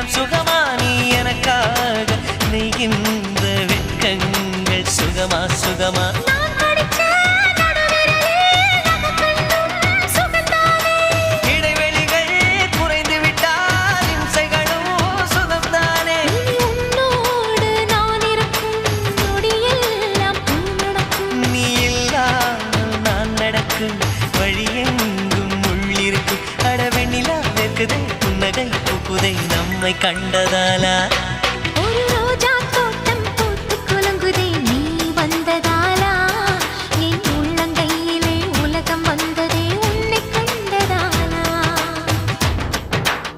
எல்லாம் சுகமா நீ எனக்காக நெய்கின்ற வெட்கங்கள் சுகமா சுகமா இடைவெளிகள் குறைந்து விட்டால் இம்சைகளும் சுகம்தானே உன்னோடு நான் இருக்கும் நொடியெல்லாம் நடக்கும் நீ இல்லாமல் நான் நடக்கும் வழியெங்கும் உள்ளிருக்கு அடவெண்ணிலா வெக்குதை புன்னகை பூக்குதை நம்மை கண்டதாலா